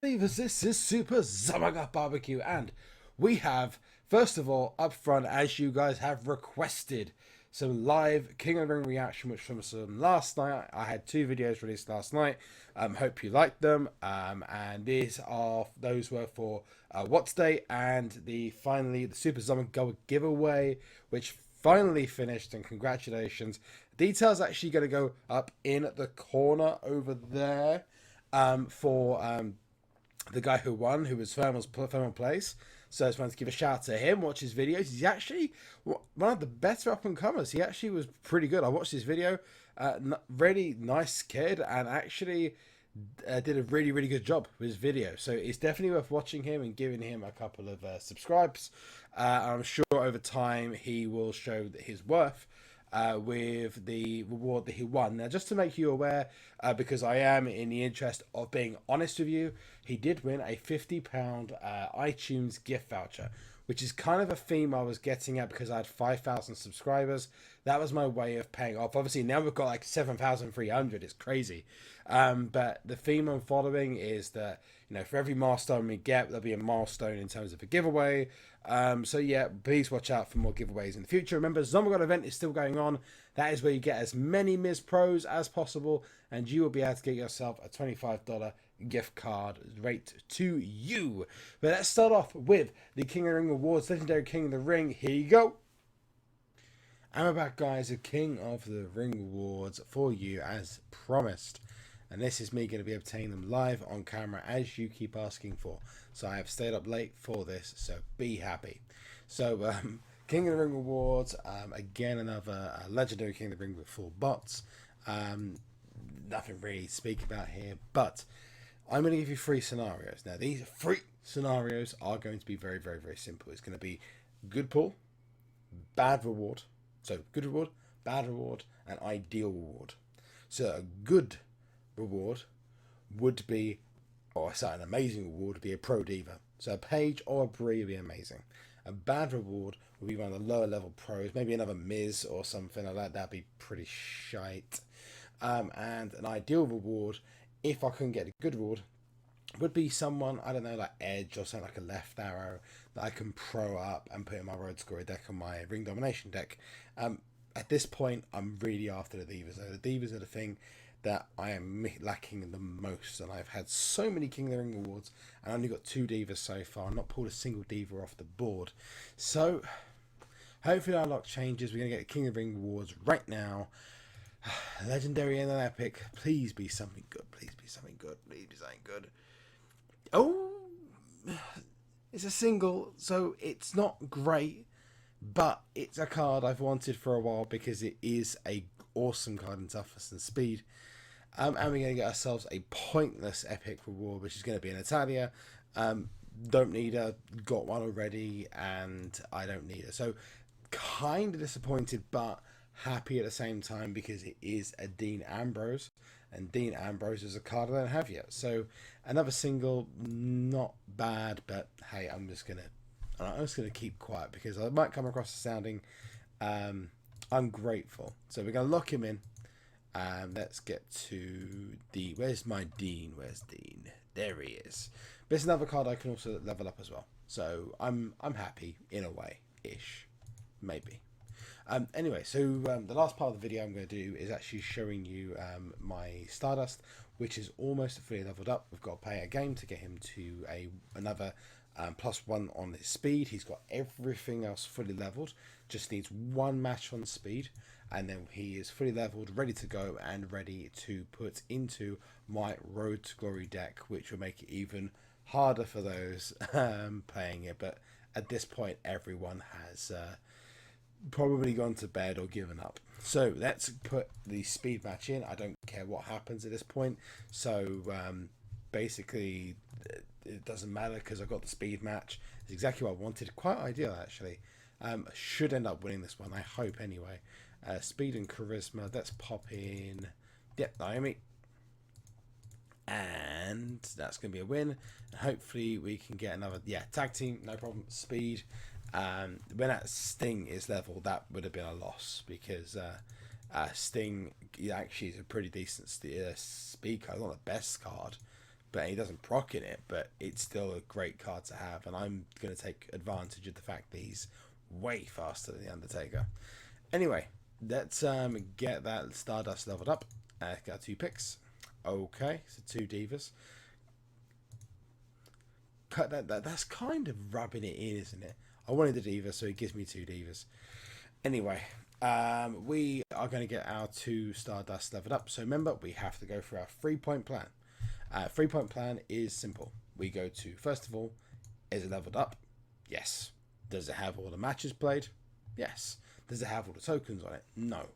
This is SuperZomgbBBQ, and we have, first of all, up front, as you guys have requested, some live King of the Ring reaction, which from some last night. I had two videos released last night. Hope you liked them. And those were for What's Day and finally the Super Zombie Go giveaway, which finally finished. And congratulations! Details actually going to go up in the corner over there for the guy who won, who was Thermal's place. So I just wanted to give a shout out to him. Watch his videos. He's actually one of the better up and comers. He actually was pretty good. I watched his video. Really nice kid, and actually did a really good job with his video. So it's definitely worth watching him and giving him a couple of subscribes. I'm sure over time he will show his worth with the reward that he won. Now, just to make you aware, because I am in the interest of being honest with you, he did win a £50 iTunes gift voucher, which is kind of a theme I was getting at because I had 5,000 subscribers. That was my way of paying off. Obviously, now we've got like 7,300. It's crazy. But the theme I'm following is that, for every milestone we get, there'll be a milestone in terms of a giveaway. So yeah, please watch out for more giveaways in the future. Remember, ZombiGod event is still going on. That is where you get as many Ms. Pros as possible, and you will be able to get yourself a $25 gift card rate to you. But let's start off with the King of the Ring Awards, Legendary King of the Ring. Here you go. And we're back, guys, the King of the Ring Awards for you as promised. And this is me going to be obtaining them live on camera as you keep asking for. So I have stayed up late for this, so be happy. So King of the Ring Awards, again another Legendary King of the Ring with full bots. Nothing really to speak about here, but I'm going to give you three scenarios. Now these three scenarios are going to be very simple. It's going to be good pull, bad reward. So good reward, bad reward, and ideal reward. So a good reward would be, or sorry, an amazing reward would be a Pro Diva. So a Paige or a Brie would be amazing. A bad reward would be one of the lower level pros, maybe another Miz or something like that. That'd be pretty shite. And an ideal reward, if I couldn't get a good reward, would be someone, I don't know, like Edge or something like a left arrow that I can pro up and put in my road scorer deck on my ring domination deck. At this point, I'm really after the Divas. So the Divas are the thing that I am lacking the most, and I've had so many King of the Ring awards and I only got 2 Divas so far. I've not pulled a single Diva off the board. So hopefully our luck changes. We're going to get King of the Ring awards right now. Legendary and an epic. Please be something good. Please be something good. Please be something good. Oh, it's a single, so it's not great, but it's a card I've wanted for a while because it is a awesome card in toughness and speed. And we're going to get ourselves a pointless epic reward, which is going to be an Italia. Don't need her, got one already, and I don't need her. So kind of disappointed, but happy at the same time because it is a Dean Ambrose, and Dean Ambrose is a card I don't have yet. So another single, not bad, but hey, I'm just gonna keep quiet because I might come across as sounding ungrateful. So we're gonna lock him in. Let's get to the where's my Dean? Where's Dean? There he is. But it's another card I can also level up as well. So I'm happy in a way, ish, maybe. Anyway, so the last part of the video I'm going to do is actually showing you my Stardust, which is almost fully leveled up. We've got to play a game to get him to another +1 on his speed. He's got everything else fully leveled, just needs one match on speed, and then he is fully leveled, ready to go, and ready to put into my Road to Glory deck, which will make it even harder for those playing it. But at this point, everyone has probably gone to bed or given up. So let's put the speed match in. I don't care what happens at this point. So basically it doesn't matter because I got the speed match. It's exactly what I wanted. Quite ideal actually. Should end up winning this one, I hope anyway. Speed and charisma. Let's pop in. Yep, Naomi. And that's going to be a win. Hopefully we can get another, tag team, no problem. Speed. When that Sting is level, that would have been a loss because Sting actually is a pretty decent speed card. Not the best card, but he doesn't proc in it, but it's still a great card to have, and I'm going to take advantage of the fact that he's way faster than the Undertaker. Anyway, let's get that Stardust leveled up. Got 2 picks. Okay, so 2 divas. Cut that's kind of rubbing it in, isn't it? I wanted the diva, so it gives me 2 divas. Anyway, we are going to get our 2 Stardust leveled up. So remember, we have to go for our 3-point plan. 3-point plan is simple. We go to, first of all, is it leveled up? Yes. Does it have all the matches played? Yes. Does it have all the tokens on it? No.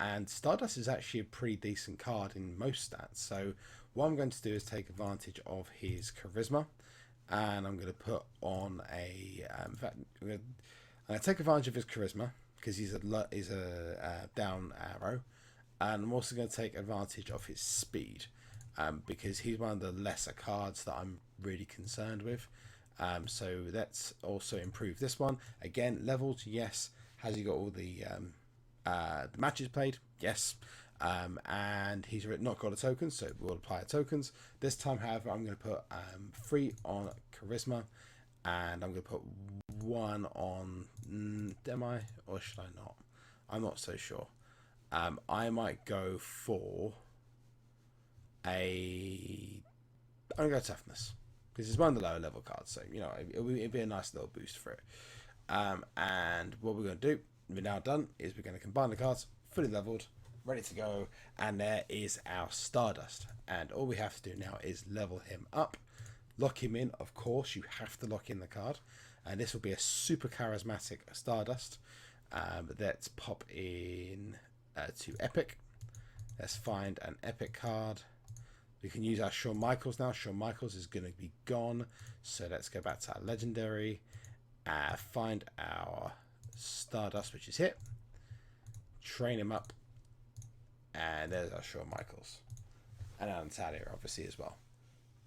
And Stardust is actually a pretty decent card in most stats. So what I'm going to do is take advantage of his charisma, and I'm going to put on a. In fact, I'm going to take advantage of his charisma because he's a down arrow, and I'm also going to take advantage of his speed because he's one of the lesser cards that I'm really concerned with. So let's also improve this one. Again, leveled, yes. Has he got all the matches played? Yes. And he's not got a token, so we'll apply tokens. This time, however, I'm going to put 3 on charisma, and I'm going to put 1 on. Am I, or should I not? I'm not so sure. I might go for I'm going to go toughness because it's one of the lower level cards, so you know it'd be a nice little boost for it. And what we're going to do, we're now done, is we're going to combine the cards, fully leveled, ready to go, and there is our Stardust. And all we have to do now is level him up, lock him in. Of course, you have to lock in the card, and this will be a super charismatic Stardust. Let's pop in to Epic. Let's find an Epic card. We can use our Shawn Michaels now. Shawn Michaels is going to be gone, so let's go back to our Legendary. Find our Stardust, which is here. Train him up. And there's our Shawn Michaels. And our Natalia, obviously, as well.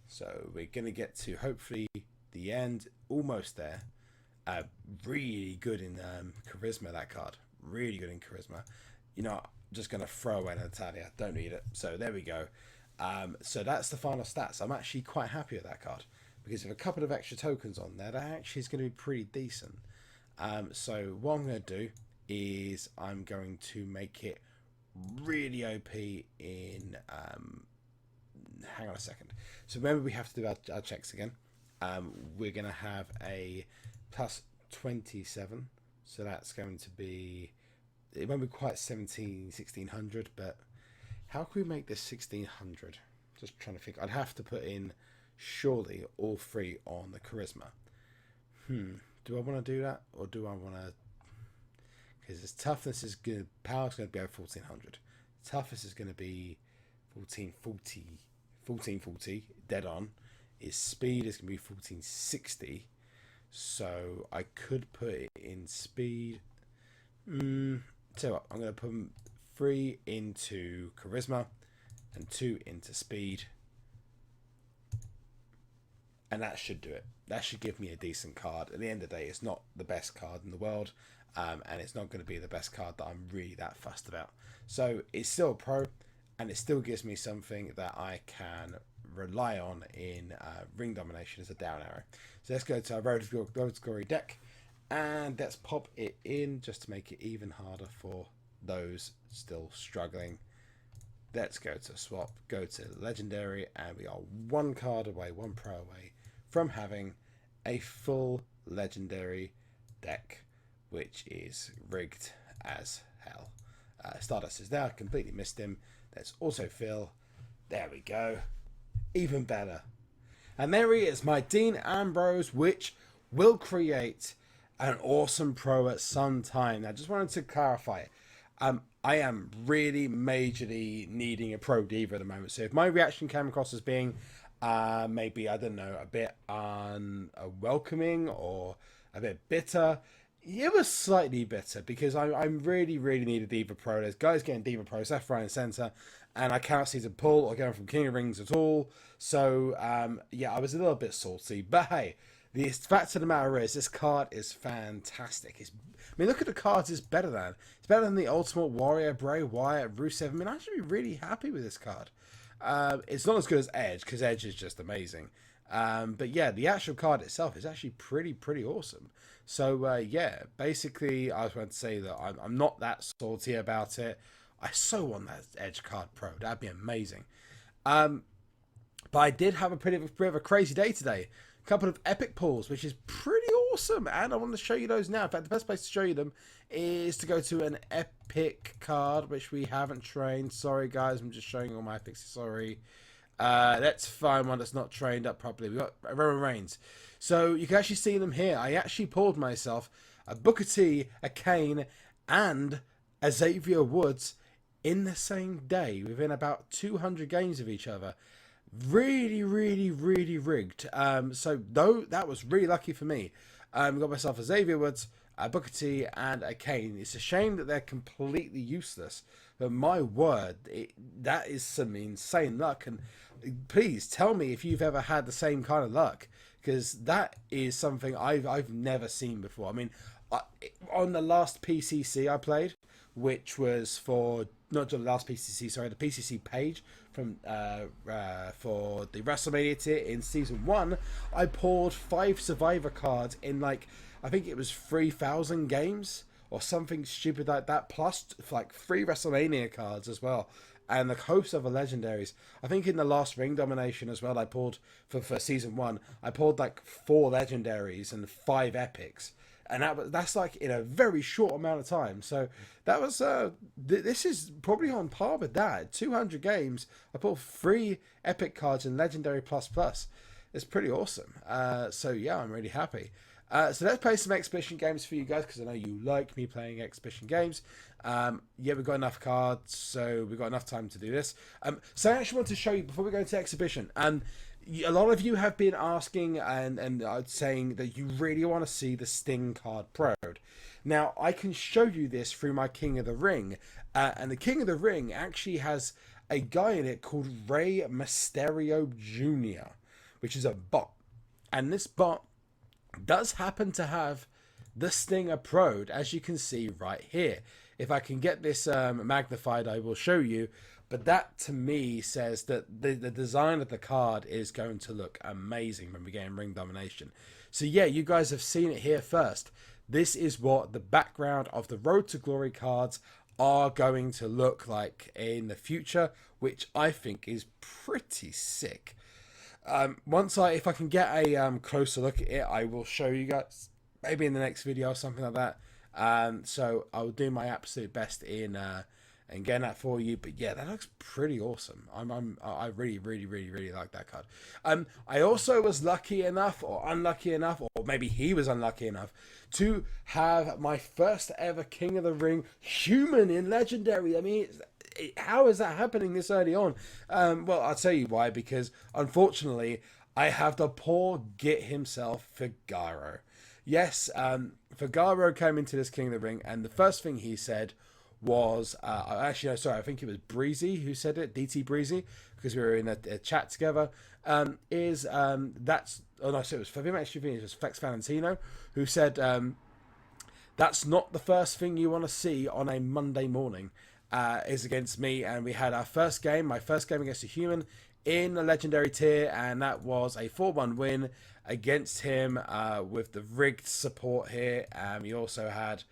So we're going to get to, hopefully, the end. Almost there. Really good in charisma, that card. Really good in charisma. You know, I'm just going to throw away Natalia. Don't need it. So there we go. So that's the final stats. I'm actually quite happy with that card, because with a couple of extra tokens on there, that actually is going to be pretty decent. So what I'm going to do is I'm going to make it really OP in hang on a second. So remember, we have to do our checks again. We're going to have a plus 27, so that's going to be, it won't be quite 1600, but how can we make this 1600? Just trying to think. I'd have to put in surely all 3 on the charisma. Do I want to do that, or do I want to? Because his toughness is good. Power's going to be over 1400. Toughness is going to be 1440, dead on. His speed is going to be 1460. So I could put it in speed. So what, I'm going to put 3 into charisma and 2 into speed. And that should do it. That should give me a decent card. At the end of the day, it's not the best card in the world. And it's not going to be the best card that I'm really that fussed about. So it's still a pro, and it still gives me something that I can rely on in ring domination as a down arrow. So let's go to our Road to Glory deck, and let's pop it in just to make it even harder for those still struggling. Let's go to swap, go to Legendary, and we are 1 card away, 1 pro away from having a full Legendary deck, which is rigged as hell. Stardust is there. I completely missed him. Let's also fill. There we go. Even better. And there he is, my Dean Ambrose, which will create an awesome pro at some time. I just wanted to clarify it. I am really majorly needing a pro diva at the moment. So if my reaction came across as being maybe, I don't know, a bit unwelcoming or a bit bitter, it was slightly bitter, because I really need a Diva Pro. There's guys getting Diva Pros left, right, and centre, and I cannot see the pull or going from King of Rings at all. So, yeah, I was a little bit salty. But hey, the fact of the matter is, this card is fantastic. I mean, look at the cards. It's better than the Ultimate Warrior, Bray Wyatt, Rusev. I mean, I'm actually really happy with this card. It's not as good as Edge, because Edge is just amazing. But yeah, the actual card itself is actually pretty awesome. So yeah, basically, I was going to say that I'm not that salty about it. I so want that Edge card Pro. That'd be amazing. But I did have a bit of a crazy day today. A couple of epic pulls, which is pretty awesome, and I want to show you those now. In fact, the best place to show you them is to go to an epic card, which we haven't trained. Sorry, guys, I'm just showing you all my epics. Sorry. Let's find one that's not trained up properly. We've got Roman Reigns. So you can actually see them here. I actually pulled myself a Booker T, a Kane, and a Xavier Woods in the same day, within about 200 games of each other. Really rigged. So though that was really lucky for me. Got myself a Xavier Woods, a Booker T, and a Kane. It's a shame that they're completely useless, but my word, that is some insane luck. And please tell me if you've ever had the same kind of luck, because that is something I've never seen before. I mean, on the last PCC I played, which was for not the last PCC, sorry, the PCC page from for the WrestleMania tier in season 1, I pulled 5 Survivor cards in, like, I think it was 3,000 games or something stupid like that, plus like 3 WrestleMania cards as well, and the host of the legendaries. I think in the last ring domination as well, I pulled for season 1, I pulled like 4 legendaries and 5 epics. And that's like in a very short amount of time. So that was this is probably on par with that. 200 games, I pulled 3 epic cards and legendary plus. It's pretty awesome. So yeah, I'm really happy. So let's play some exhibition games for you guys, because I know you like me playing exhibition games. Yeah, we've got enough cards, so we've got enough time to do this. So I actually want to show you before we go into exhibition. A lot of you have been asking and saying that you really want to see the Sting card Pro. Now, I can show you this through my King of the Ring. And the King of the Ring actually has a guy in it called Rey Mysterio Jr., which is a bot. And this bot does happen to have the Stinger Pro, as you can see right here. If I can get this magnified, I will show you. But that, to me, says that the design of the card is going to look amazing when we get in ring domination. So yeah, you guys have seen it here first. This is what the background of the Road to Glory cards are going to look like in the future, which I think is pretty sick. If I can get a closer look at it, I will show you guys, maybe in the next video or something like that. So I'll do my absolute best in and getting that for you. But yeah, that looks pretty awesome. I really like that card. I also was lucky enough, or unlucky enough, or maybe he was unlucky enough, to have my first ever King of the Ring human in Legendary. I mean, how is that happening this early on? Well, I'll tell you why. Because unfortunately, I have the poor git himself, Figaro. Yes, Figaro came into this King of the Ring, and the first thing he said was actually, no, sorry, I think it was Breezy who said it, DT Breezy, because we were in a chat together. It was for him actually. It was Flex Valentino who said that's not the first thing you want to see on a Monday morning. Is against me, and we had my first game against a human in the legendary tier, and that was a 4-1 win against him with the rigged support here. We also had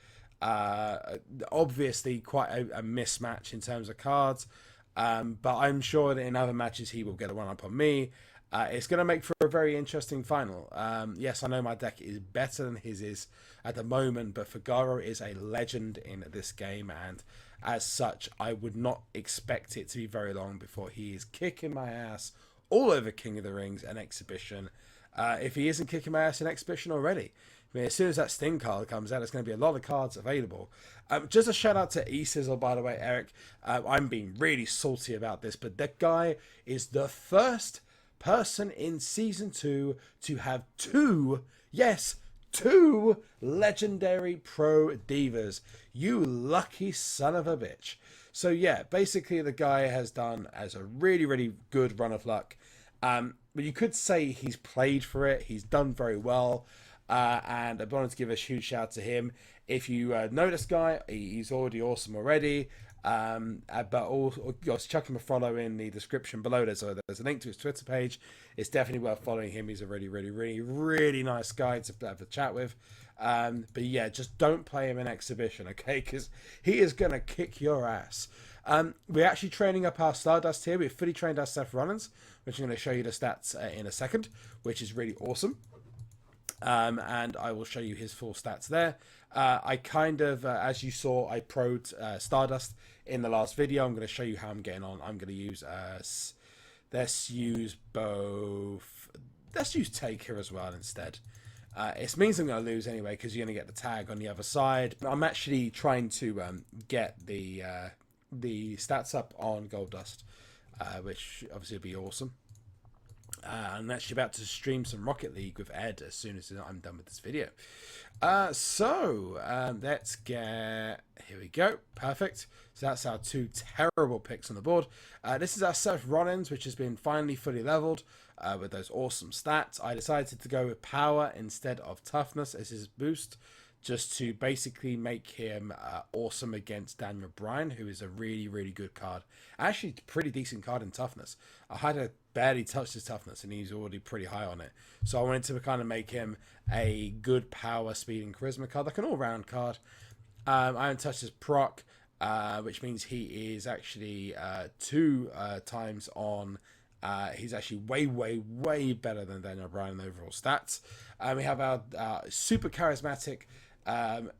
obviously quite a mismatch in terms of cards, but I'm sure that in other matches he will get a one-up on me. It's going to make for a very interesting final. Yes, I know my deck is better than his is at the moment, but Figaro is a legend in this game, and as such, I would not expect it to be very long before he is kicking my ass all over King of the Rings and Exhibition. If he isn't kicking my ass in Exhibition already. I mean, as soon as that Sting card comes out, there's going to be a lot of cards available. Just a shout out to eSizzle, by the way, Eric. I'm being really salty about this, but that guy is the first person in Season 2 to have 2 Legendary Pro Divas. You lucky son of a bitch. So yeah, basically the guy has done as a really good run of luck. But you could say he's played for it. He's done very well. And I wanted to give a huge shout out to him. If you know this guy, he's already awesome already. But also, chuck him a follow in the description below. There's a link to his Twitter page. It's definitely worth following him. He's a really nice guy to have a chat with. But yeah, just don't play him in exhibition, okay? Because he is gonna kick your ass. We're actually training up our Stardust here. We've fully trained our Seth Rollins, which I'm going to show you the stats in a second, which is really awesome. And I will show you his full stats there. I kind of, as you saw, I pro'd Stardust in the last video. I'm going to show you how I'm getting on. I'm going to use, let's use Take here as well instead. It means I'm going to lose anyway, because you're going to get the tag on the other side. I'm actually trying to get the stats up on Gold Dust, which obviously would be awesome. I'm actually about to stream some Rocket League with Ed as soon as I'm done with this video. Let's get... Here we go. Perfect. So that's our two terrible picks on the board. This is our Seth Rollins, which has been finally fully leveled with those awesome stats. I decided to go with power instead of toughness as his boost, just to basically make him awesome against Daniel Bryan, who is a really good card. Actually, pretty decent card in toughness. I had to barely touch his toughness, and he's already pretty high on it. So I wanted to kind of make him a good power, speed, and charisma card, like an all-round card. I haven't touched his proc, which means he is actually 2 times on. He's actually way better than Daniel Bryan in overall stats. We have our super charismatic super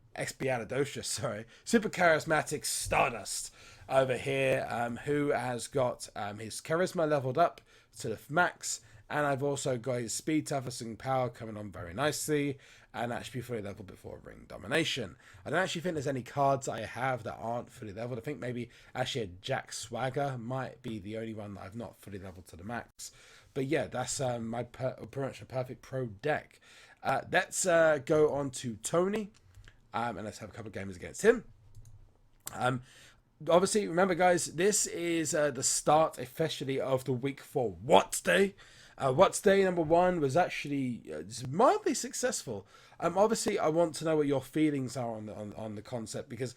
charismatic Stardust over here, who has got his charisma leveled up to the max, and I've also got his speed, toughness, and power coming on very nicely, and that should be fully leveled before ring domination. I don't actually think there's any cards I have that aren't fully leveled. I think maybe actually a Jack Swagger might be the only one that I've not fully leveled to the max. But yeah, that's my pretty much a perfect pro deck. Let's go on to Tony, and let's have a couple of games against him. Obviously, remember, guys, this is the start officially of the week 4 What's Day. What's Day number 1 was actually mildly successful. Obviously, I want to know what your feelings are on the concept, because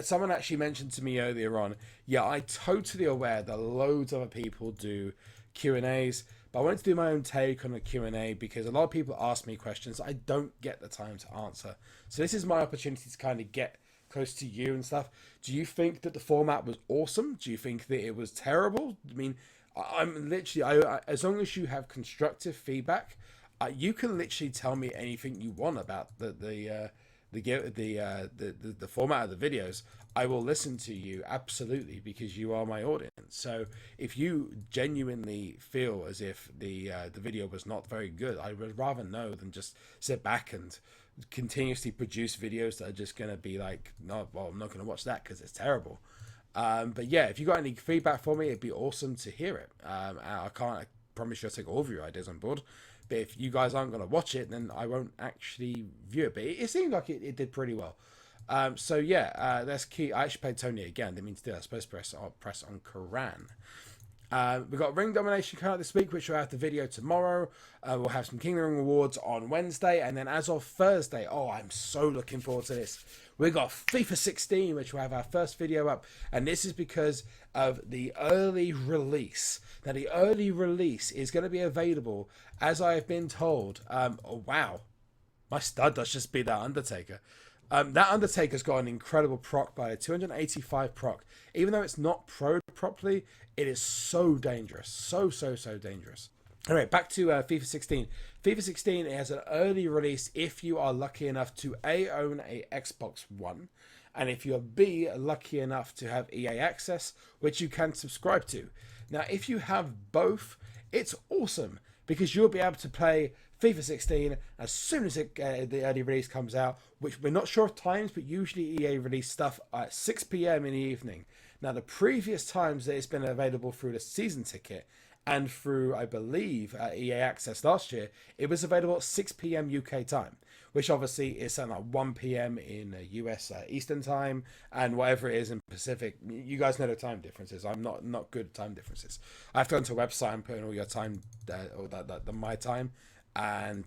someone actually mentioned to me earlier on, yeah, I'm totally aware that loads of other people do Q&As, but I wanted to do my own take on the Q&A because a lot of people ask me questions I don't get the time to answer. So this is my opportunity to kind of get close to you and stuff. Do you think that the format was awesome? Do you think that it was terrible? I mean, I'm literally, as long as you have constructive feedback, you can literally tell me anything you want about the format of the videos. I will listen to you, absolutely, because you are my audience. So if you genuinely feel as if the video was not very good, I would rather know than just sit back and continuously produce videos that are just going to be like, no, well, I'm not going to watch that because it's terrible. But yeah, if you got any feedback for me, it'd be awesome to hear it. I promise you I'll take all of your ideas on board. But if you guys aren't going to watch it, then I won't actually view it. But it seemed like it did pretty well. So yeah, that's key. I actually played Tony again. Didn't mean to do that. I was supposed to press on Karan. We've got Ring Domination coming out this week, which we'll have the video tomorrow. We'll have some King of the Ring awards on Wednesday. And then as of Thursday, oh, I'm so looking forward to this. We've got FIFA 16, which will have our first video up. And this is because of the early release. Now, the early release is going to be available, as I have been told. Oh, wow. My stud does just be that Undertaker. That Undertaker's got an incredible proc by a 285 proc. Even though it's not pro'd properly, it is so dangerous. So dangerous. Anyway, back to FIFA 16. FIFA 16 has an early release if you are lucky enough to A, own a Xbox One, and if you are B, lucky enough to have EA access, which you can subscribe to. Now, if you have both, it's awesome, because you'll be able to play FIFA 16 as soon as the early release comes out, which we're not sure of times, but usually EA release stuff at 6 p.m. in the evening. Now, the previous times that it's been available through the season ticket and through, I believe, EA Access last year, it was available at 6 p.m. UK time, which obviously is something like 1 p.m. in US Eastern time, and whatever it is in Pacific. You guys know the time differences. I'm not good at time differences. I have to go into a website and put in all your time, or my time, and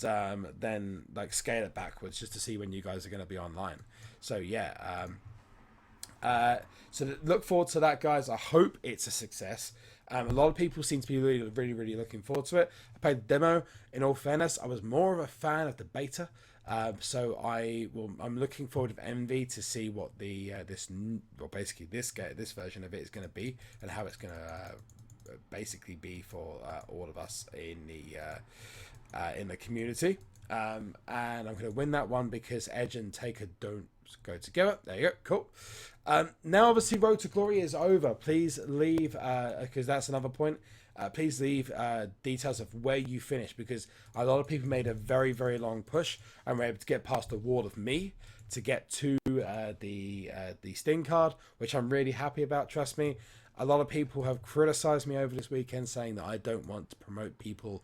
then like scale it backwards just to see when you guys are going to be online. So yeah, So look forward to that, guys. I hope it's a success. A lot of people seem to be really looking forward to it. I played the demo. In all fairness, I was more of a fan of the beta. So I'm looking forward to envy to see what this version of it is going to be, and how it's going to basically be for all of us in the community. And I'm going to win that one because Edge and Taker don't go together. There you go. Cool. Now, obviously, Road to Glory is over. Please leave, because that's another point. Please leave details of where you finished, because a lot of people made a very long push and were able to get past the wall of me to get to the Sting card, which I'm really happy about. Trust me. A lot of people have criticized me over this weekend, saying that I don't want to promote people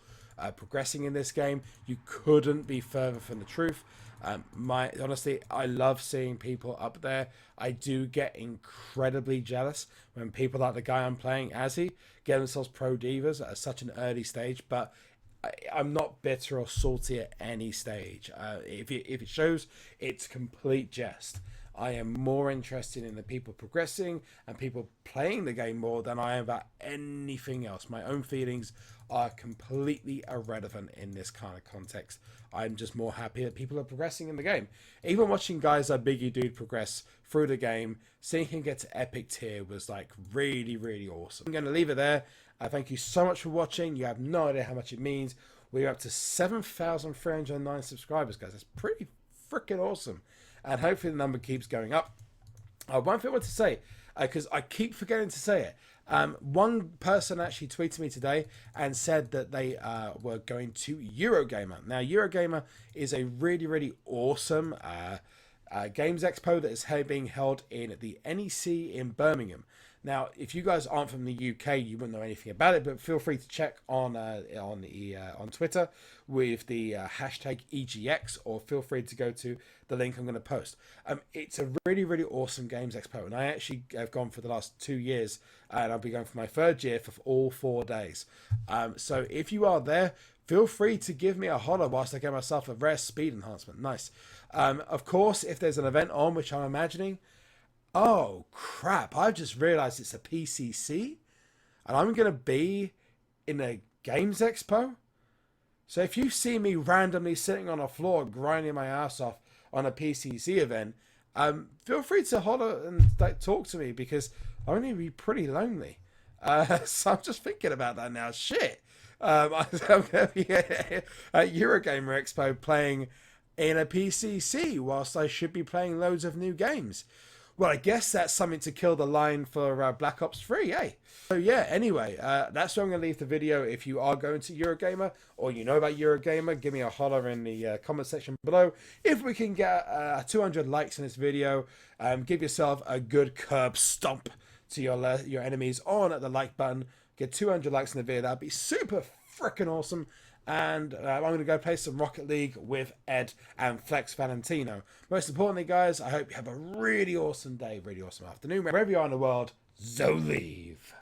progressing in this game. You couldn't be further from the truth. Honestly, I love seeing people up there. I do get incredibly jealous when people like the guy I'm playing, Azzy, get themselves pro divas at such an early stage, but I'm not bitter or salty at any stage. If it shows, it's complete jest. I am more interested in the people progressing and people playing the game more than I am about anything else. My own feelings are completely irrelevant in this kind of context. I'm just more happy that people are progressing in the game. Even watching guys like Biggie Dude progress through the game, seeing him get to epic tier was like really awesome. I'm going to leave it there. Thank you so much for watching. You have no idea how much it means. We're up to 7,309 subscribers, guys. That's pretty freaking awesome. And hopefully the number keeps going up. One thing I want to say, because I keep forgetting to say it. One person actually tweeted me today and said that they were going to EuroGamer. Now, EuroGamer is a really awesome games expo that is being held in the NEC in Birmingham. Now, if you guys aren't from the UK, you wouldn't know anything about it, but feel free to check on Twitter with the hashtag EGX, or feel free to go to the link I'm going to post. It's a really awesome games expo, and I actually have gone for the last 2 years, and I'll be going for my 3rd year for all 4 days. So if you are there, feel free to give me a holler whilst I get myself a rare speed enhancement. Nice. Of course, if there's an event on, which I'm imagining, oh crap, I've just realized it's a PCC and I'm going to be in a games expo. So if you see me randomly sitting on a floor grinding my ass off on a PCC event, feel free to holler and talk to me, because I'm going to be pretty lonely. So I'm just thinking about that now. Shit. I'm going to be at EuroGamer Expo playing in a PCC whilst I should be playing loads of new games. Well, I guess that's something to kill the line for Black Ops 3, eh? So yeah, anyway, that's where I'm going to leave the video. If you are going to EuroGamer, or you know about EuroGamer, give me a holler in the comment section below. If we can get 200 likes in this video, give yourself a good curb stomp to your enemies on the like button. Get 200 likes in the video. That'd be super freaking awesome. And I'm going to go play some Rocket League with Ed and Flex Valentino. Most importantly, guys, I hope you have a really awesome day, really awesome afternoon, wherever you are in the world. Zolive.